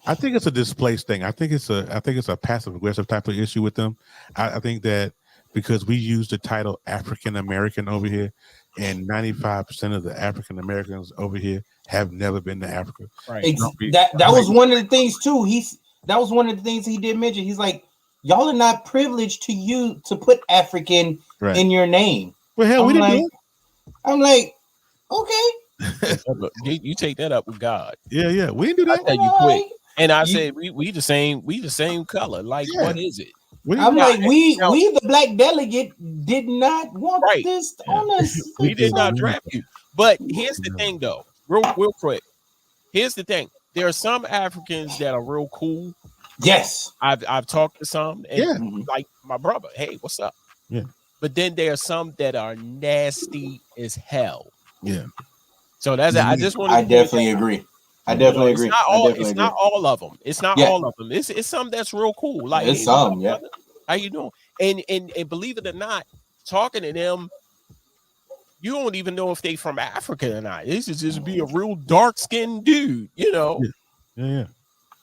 I think it's a displaced thing. I think it's a passive aggressive type of issue with them. I think that because we use the title African American over here, and 95% of the African Americans over here have never been to Africa. Right. That was one of the things too. That was one of the things he did mention. He's like, y'all are not privileged to put African in your name. Well, hell, we didn't do it. I'm like, okay. You take that up with God. Yeah, we didn't do that. I tell you quick. And I said, we the same color. Like, what is it? I'm like, we the black delegate did not want this on us. We did not draft you. But here's the thing, though, real quick. Here's the thing. There are some Africans that are real cool. Yes, I've talked to some, and like my brother. Hey, what's up? Yeah. But then there are some that are nasty as hell. Yeah. So that's it. I just want. I definitely agree. I definitely agree. It's not all of them. It's not all of them. It's some that's real cool. Like it's some, How you doing? And believe it or not, talking to them, you don't even know if they from Africa or not. This is just be a real dark skinned dude, you know. Yeah.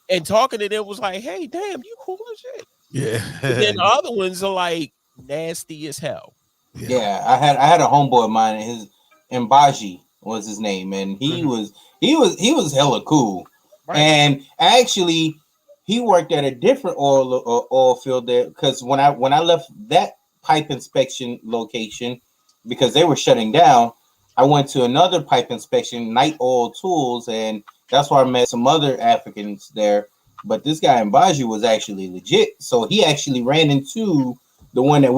And talking to them was like, hey, damn, you cool as shit. Yeah. And then the other ones are like nasty as hell. Yeah, I had a homeboy of mine, his Mbaji was his name, and he was hella cool. Right. And actually, he worked at a different oil field there, because when I left that pipe inspection location, because they were shutting down, I went to another pipe inspection, Night Oil Tools, and that's where I met some other Africans there. But this guy in Baji was actually legit. So he actually ran into the one that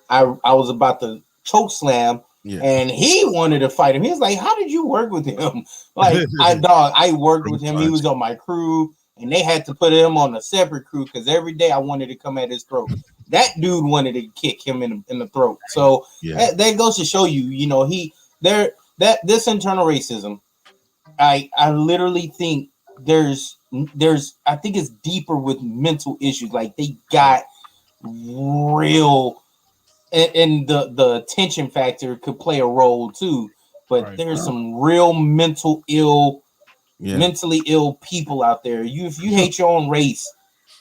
I was about to choke slam, and he wanted to fight him. He was like, how did you work with him? Like, I worked with him. He was on my crew, and they had to put him on a separate crew because every day I wanted to come at his throat. That dude wanted to kick him in the throat. So that goes to show you, this internal racism. I literally think there's I think it's deeper with mental issues. Like they got real, and the attention factor could play a role too. But there's some real mentally ill people out there. If you hate your own race,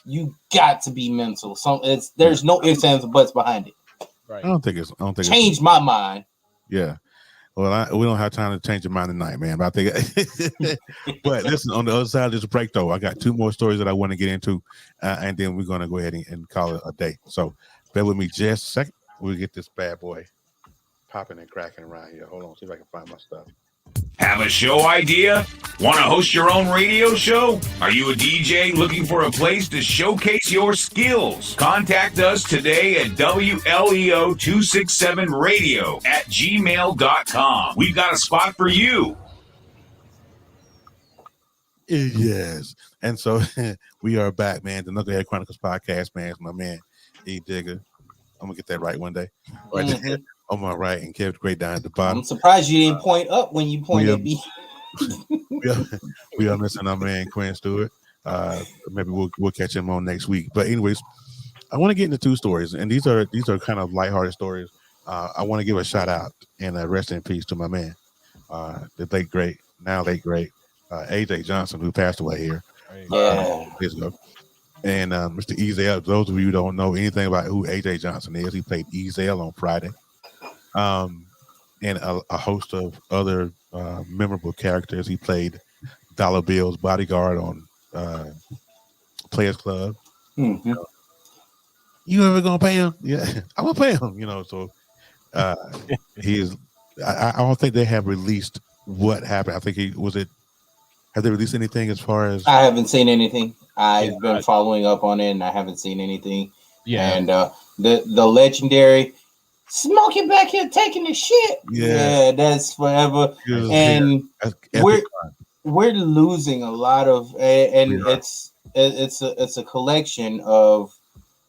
you got to be mental. So there's no ifs, ands, or buts behind it. Right. I don't think changed my mind. Yeah. Well, we don't have time to change your mind tonight, man. But I think, but listen, on the other side of this break, though, I got two more stories that I want to get into, and then we're going to go ahead and call it a day. So bear with me just a second. We'll get this bad boy popping and cracking around here. Hold on, see if I can find my stuff. Have a show idea? Want to host your own radio show? Are you a DJ looking for a place to showcase your skills? Contact us today at WLEO267radio@gmail.com. We've got a spot for you. Yes. And so we are back, man. The Knucklehead Chronicles podcast, man. It's my man, E. Digger. I'm going to get that right one day. Right there. On my right, and Kev Great down at the bottom. I'm surprised you didn't point up when you pointed at me. we are missing our man Quinn Stewart. Maybe we'll catch him on next week. But anyways, I want to get into two stories, and these are kind of lighthearted stories. I want to give a shout out and a rest in peace to my man, the late great AJ Johnson, who passed away here. Years ago. And Mr. Ezel, those of you who don't know anything about who AJ Johnson is, he played Ezel on Friday. And a host of other memorable characters. He played Dollar Bill's bodyguard on Players Club. Mm-hmm. You ever gonna pay him? Yeah, I'm gonna pay him. So he is. I don't think they have released what happened. I think have they released anything as far as? I haven't seen anything. I've been following up on it, and I haven't seen anything. Yeah, and the legendary Smokey back here taking the shit. Yeah, that's forever. And we're losing a lot of, and it's a collection of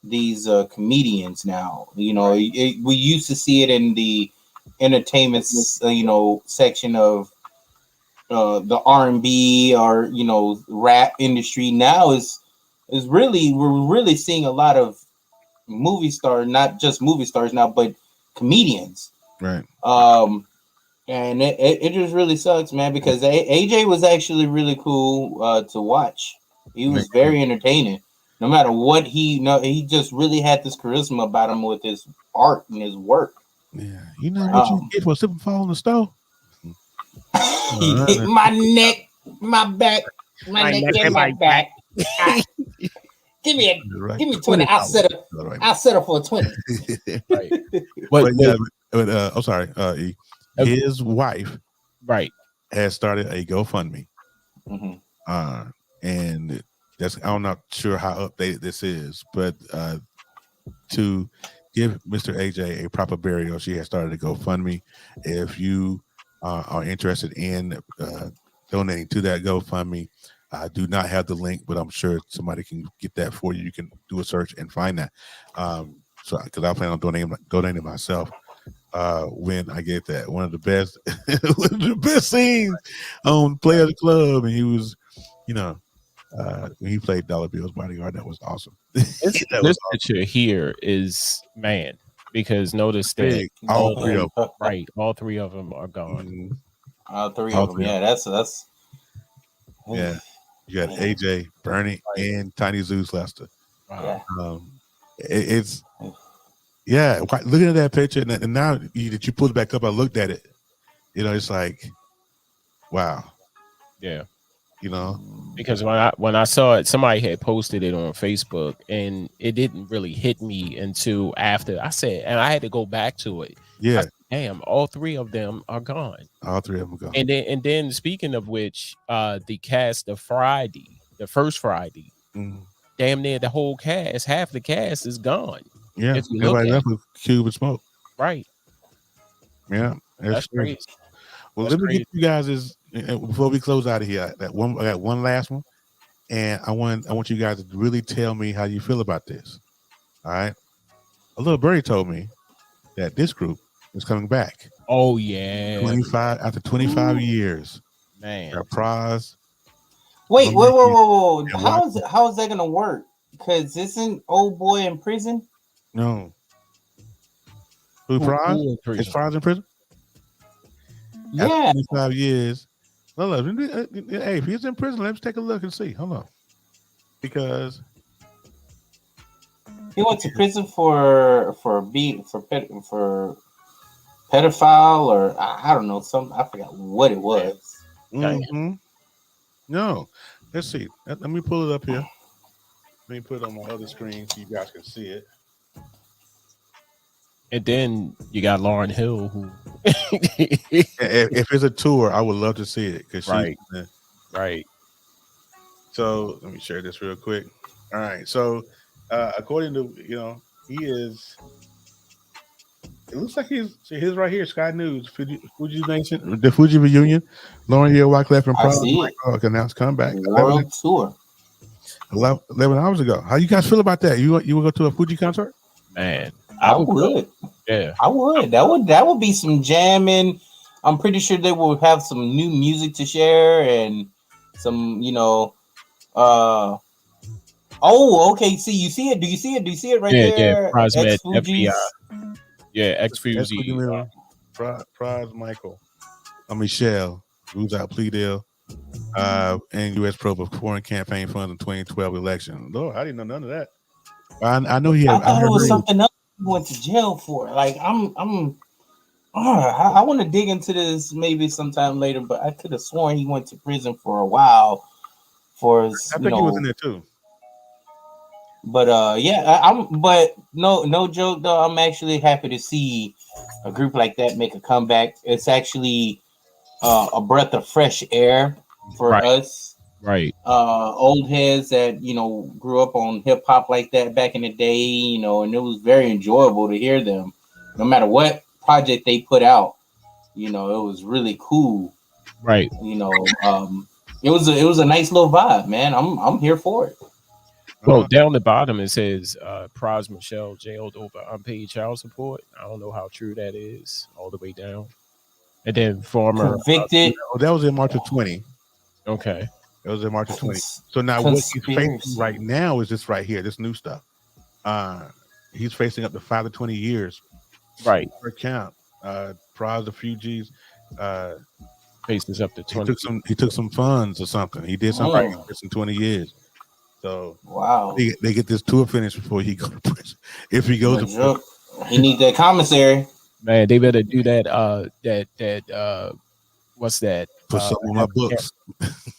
these comedians now. We used to see it in the entertainment, section of the R&B or rap industry. Now we're really seeing a lot of movie stars, not just movie stars now, but comedians. Right. And it just really sucks, man, because AJ was actually really cool to watch. He was very entertaining. No matter what he just really had this charisma about him with his art and his work. Yeah. You know what you get for slipping fall on the stove? He hit my neck, my back, my neck and my back. Give me 20. I'll settle for a 20. Right. I'm sorry. His wife, has started a GoFundMe. Mm-hmm. And I'm not sure how updated this is, but to give Mr. AJ a proper burial, she has started a GoFundMe. If you are interested in donating to that GoFundMe, I do not have the link, but I'm sure somebody can get that for you. You can do a search and find that. So, because I plan on donating myself when I get that. One of the best scenes on Players Club, and he was, when he played Dollar Bill's bodyguard, that was awesome. This picture here is because notice that all three of them, all three of them are gone. Mm-hmm. All three of them, yeah. That's yeah. You got AJ, Bernie, and Tiny Zeus Lester. Wow. It's looking at that picture, and now that you pulled it back up, I looked at it. It's like, wow. Yeah. Because when I saw it, somebody had posted it on Facebook, and it didn't really hit me until after I said, and I had to go back to it. Yeah. Said, damn, all three of them are gone. All three of them are gone. And then speaking of which, the cast of Friday, the first Friday, damn near the whole cast, half the cast is gone. Yeah. Everybody left with Cube and Smoke. Right. Yeah. That's crazy. Well, let me get you guys before we close out of here. I got one last one, and I want you guys to really tell me how you feel about this. All right. A little birdie told me that this group is coming back. Oh yeah. 25 years. Man. Praz. Wait. How is that gonna work? Because isn't old boy in prison? No. Who Praz? Is Praz in prison? Yeah. After 25 years. Hey, if he's in prison, let's take a look and see. Hold on. Because he went to prison for pedophile, or I don't know, I forgot what it was. Mm-hmm. No. Let's see. Let me pull it up here. Let me put it on my other screen so you guys can see it. And then you got Lauryn Hill, who if it's a tour, I would love to see it. Right. So let me share this real quick. All right. So according to he is. It looks like he's right here. Sky News, Fuji Nation, the Fuji reunion. Lauryn Hill, Wyclef, and Praz announced comeback. World tour. 11 hours ago. How you guys feel about that? You would go to a Fuji concert? Man, I would. Yeah, I would. That would be some jamming. I'm pretty sure they will have some new music to share and some, Oh, okay. See, you see it? Do you see it? Do you see it right Yeah. there? Prize X Med Fuji's. FBI. Yeah, X That's what you Fuji. mean. Prize Michael. Michelle, who's out plea deal. And U.S. probe of foreign campaign funds in 2012 election. Lord, I didn't know none of that. I know he had. I thought it was something else he went to jail for. Like I want to dig into this maybe sometime later, but I could have sworn he went to prison for a while for his. I think he was in there too. But yeah, but no joke though. I'm actually happy to see a group like that make a comeback. It's actually a breath of fresh air for us. Right. Old heads that grew up on hip hop like that back in the day, and it was very enjoyable to hear them, no matter what project they put out. It was really cool. Right. It was a nice little vibe, man. I'm here for it. Well, down the bottom it says Prize Michelle jailed over unpaid child support. I don't know how true that is. All the way down, and then former convicted. That was in March of 20. Okay. It was in March of 20. So now what he's facing right now is this right here, this new stuff. He's facing up to 5 to 20 years. Right. Per count. Prize of Fugees. Faces up to 20. He took some funds or something. He did something for 20 years. So wow. They get this tour finished before he goes to prison. If he goes to prison. He needs that commissary. Man, they better do that. What's that? Put something on my books.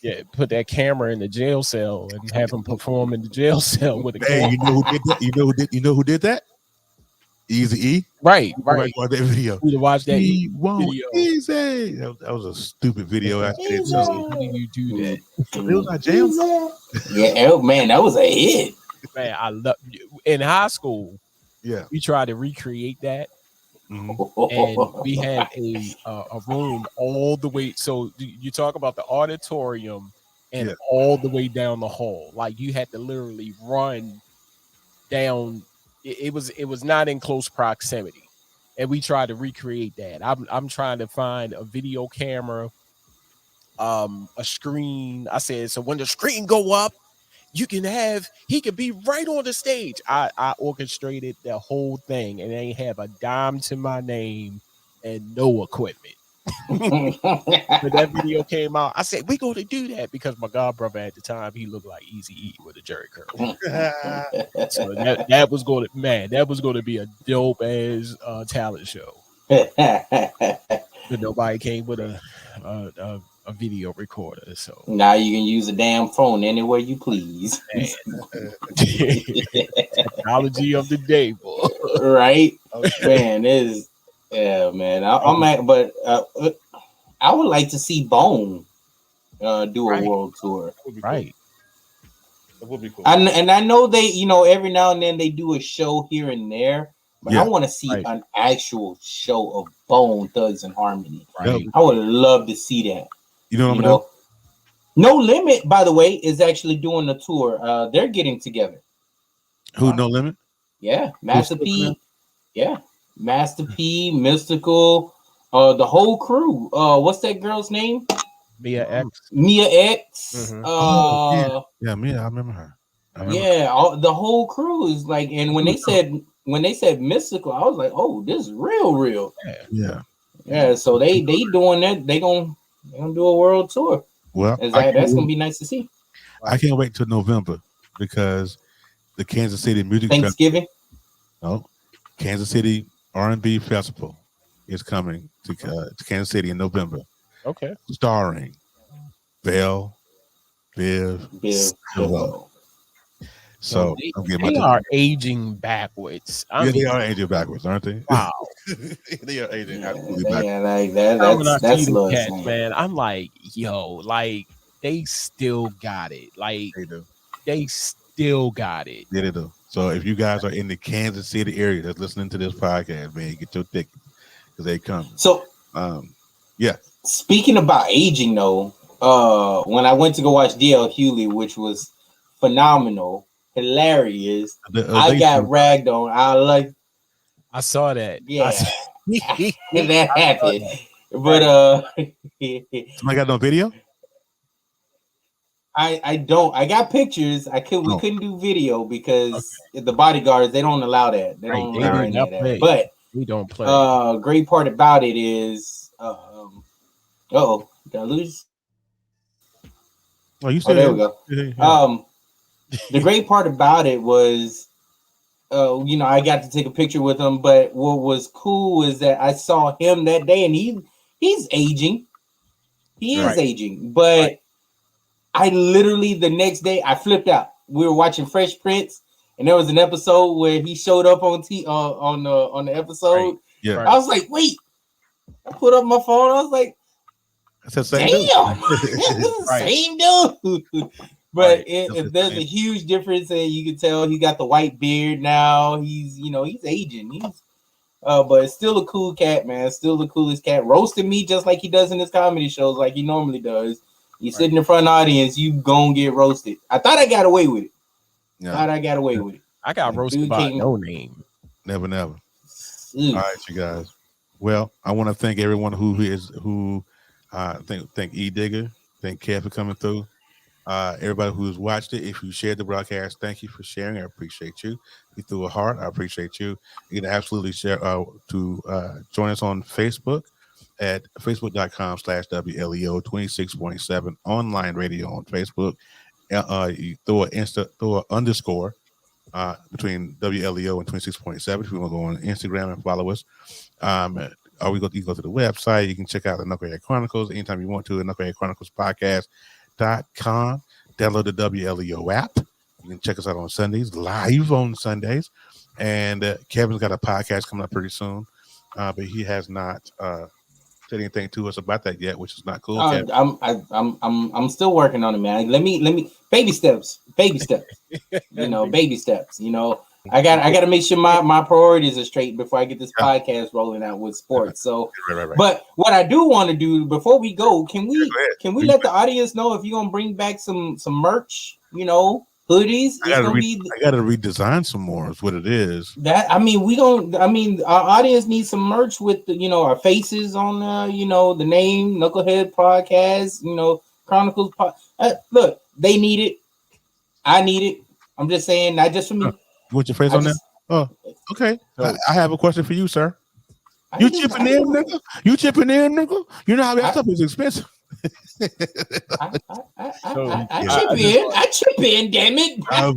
Yeah, put that camera in the jail cell and have him perform in the jail cell with a camera. You know who did that? You know who did that? Easy-E. Right. Watch that video. We watch that video. Easy. That was a stupid video. How did you do that? It was our jam. Yeah, man, that was a hit. Man, I love in high school. Yeah, we tried to recreate that. And we had a room all the way. So you talk about the auditorium and all the way down the hall. Like you had to literally run down. It was not in close proximity, and we tried to recreate that. I'm trying to find a video camera, a screen. I said, so when the screen go up, he could be right on the stage. I orchestrated the whole thing and they have a dime to my name and no equipment. When that video came out, I said, we're going to do that because my god brother at the time, he looked like Eazy-E with a jerry curl. So that was going to be a dope ass talent show. But nobody came with a video recorder, so now you can use a damn phone anywhere you please. Technology of the day, boy. Right? Okay. Man, man. I would like to see Bone do a world tour. Right. It would be cool. And I know they, every now and then they do a show here and there. But I want to see an actual show of Bone Thugs and Harmony. Right. I would love to see that. You know what I'm gonna do? No Limit, by the way, is actually doing a tour. They're getting together. Who? No Limit? Yeah, Master P. Yeah, Master P, Mystical, the whole crew. What's that girl's name? Mia X. Mia X. Mm-hmm. Yeah, Mia. I remember her. The whole crew is like, and when they said Mystical, I was like, oh, this is real. Yeah. So they doing that. They gonna do a world tour. Well, that's gonna be nice to see. I can't wait till November because the Kansas City Music Thanksgiving. Kansas City R&B Festival is coming to Kansas City in November. Okay. Starring Belle, Viv. So they are aging backwards. They are aging backwards, aren't they? Wow. They are aging absolutely backwards. Yeah, like that's cats, man. I'm like, yo, like they still got it. Like they do. They still got it. Yeah, they do. So if you guys are in the Kansas City area that's listening to this podcast, man, get your tickets because they come. So, yeah. Speaking about aging, though, when I went to go watch D.L. Hewley, which was phenomenal, hilarious, I got ragged on. I saw that. Yeah, that happened. But Somebody got no video? I don't. I got pictures. We couldn't do video because the bodyguards, they don't allow that. They don't allow any of that. But we don't play. Great part about it is did I lose? Oh, you said there we go. The great part about it was I got to take a picture with him, but what was cool is that I saw him that day, and he's aging. He is aging, but I literally the next day I flipped out. We were watching Fresh Prince, and there was an episode where he showed up on the episode. Right. Yeah, I was like, wait. I put up my phone. I was like, that's the same dude. Same dude. But if there's a huge difference, and you can tell he got the white beard now. He's aging. But it's still a cool cat, man. Still the coolest cat. Roasting me just like he does in his comedy shows, like he normally does. You sit in the front audience, you gonna get roasted. I thought I got away with it. I got roasted by no name. Never. All right, you guys. Well, I want to thank everyone who thank E Digger, thank Kev for coming through. Everybody who's watched it, if you shared the broadcast, thank you for sharing. I appreciate you. You threw a heart. I appreciate you. You can absolutely share to join us on Facebook at facebook.com/WLEO 26.7 online radio on Facebook. You throw an underscore between WLEO and 26.7 if you want to go on Instagram and follow us. Or you go to the website. You can check out the Knucklehead Chronicles anytime you want to at Knucklehead Chronicles podcast.com. Download the WLEO app. You can check us out on Sundays, live on Sundays. And Kevin's got a podcast coming up pretty soon, but he has not said anything to us about that yet, which is not cool. I'm still working on it, man. Let me baby steps. Baby steps. I got to make sure my priorities are straight before I get this podcast rolling out with sports. So, but what I do want to do before we go, can we let the audience know if you're gonna bring back some merch? Hoodies. I gotta redesign some more. Is what it is. Our audience needs some merch with our faces on the name Knucklehead Podcast. Chronicles. Look, they need it. I need it. I'm just saying, not just for me. What's your face on there? Oh, okay. I have a question for you, sir. You chipping in, nigga? You know how that stuff is expensive. I chip in, damn it. I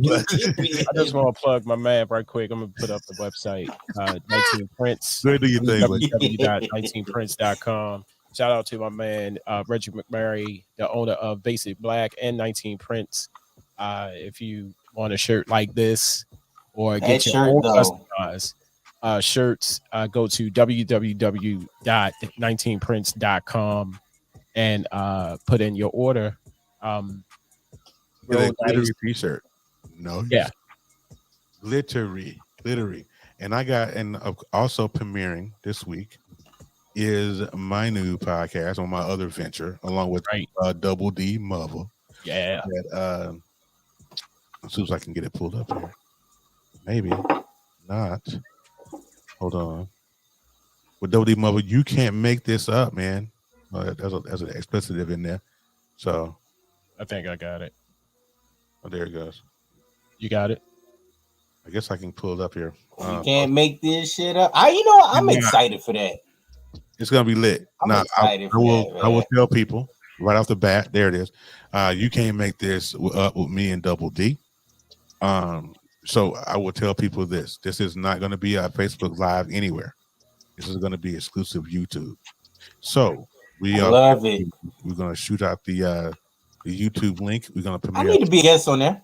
just want to plug my man right quick. I'm gonna put up the website 19 Prince. Where do you think? www.19prince.com. Shout out to my man Reggie McMurray, the owner of Basic Black and 19 Prince. If you want a shirt like this or get your own customized shirts, go to www.19prince.com and put in your order. Glittery t-shirt. No. Yeah. Glittery. And also premiering this week is my new podcast on my other venture, along with Double D Mother. Yeah. That, as soon as I can get it pulled up here. Maybe not. Hold on. With Double D Mother, you can't make this up, man. There's an expletive in there. So I think I got it. Oh, there it goes. You got it? I guess I can pull it up here. You can't make this shit up. I'm excited for that. It's gonna be lit. I will tell people right off the bat. There it is. You can't make this up with me and Double D. So I will tell people this. This is not going to be a Facebook Live anywhere. This is going to be exclusive YouTube. So we love it. We're going to shoot out the YouTube link. We're going to premiere. I need to be a guest on there.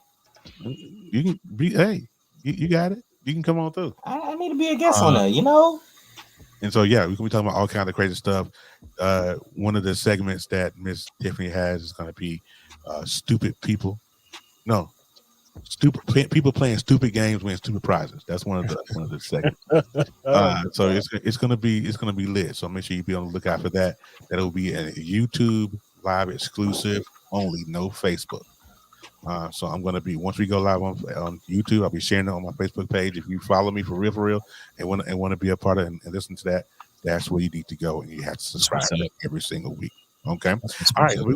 You can be. Hey, you got it. You can come on through. I need to be a guest on there. And so we're gonna be talking about all kinds of crazy stuff. One of the segments that Miss Tiffany has is going to be stupid people. No. Stupid people playing stupid games win stupid prizes. That's one of the segments. So it's gonna be lit. So make sure you be on the lookout for that. That'll be a YouTube live exclusive only, no Facebook. So I'm gonna be once we go live on YouTube, I'll be sharing it on my Facebook page. If you follow me for real, and want to be a part of it and listen to that, that's where you need to go, and you have to subscribe what's up. every single week. Okay. That's what's All right. up. We're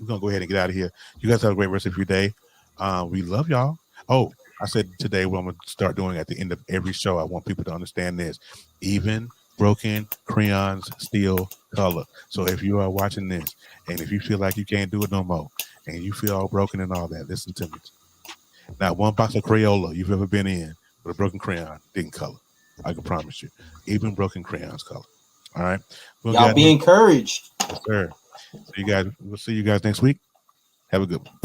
gonna go ahead and get out of here. You guys have a great rest of your day. We love y'all. Oh, I said today what I'm gonna start doing at the end of every show. I want people to understand this. Even broken crayons still color. So if you are watching this, and if you feel like you can't do it no more, and you feel all broken and all that, listen to me. Not one box of Crayola you've ever been in with a broken crayon didn't color. I can promise you. Even broken crayons color. All right. Y'all be encouraged. Yes, sir. So we'll see you guys next week. Have a good one.